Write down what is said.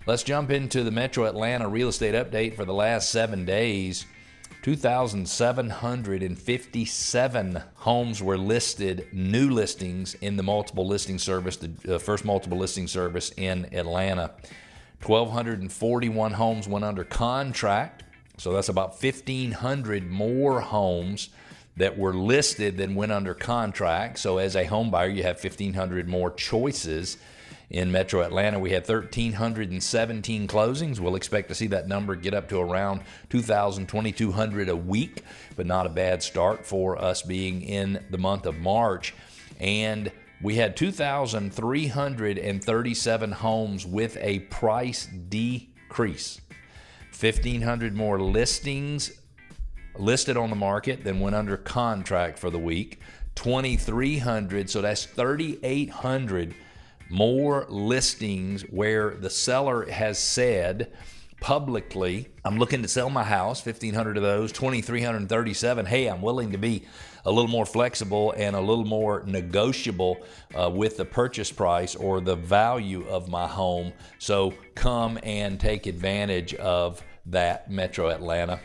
Let's jump into the Metro Atlanta real estate update for the last 7 days. 2,757 homes were listed, new listings in the multiple listing service, the first multiple listing service in Atlanta. 1,241 homes went under contract, so that's about 1,500 more homes that were listed than went under contract. So as a home buyer, you have 1,500 more choices. In Metro Atlanta, we had 1,317 closings. We'll expect to see that number get up to around 2,200 a week, but not a bad start for us being in the month of March. And we had 2,337 homes with a price decrease. 1,500 more listings listed on the market than went under contract for the week. 2,300, so that's 3,800 more listings where the seller has said publicly, I'm looking to sell my house. 1,500 of those, 2,337. Hey, I'm willing to be a little more flexible and a little more negotiable with the purchase price or the value of my home. So come and take advantage of that, Metro Atlanta.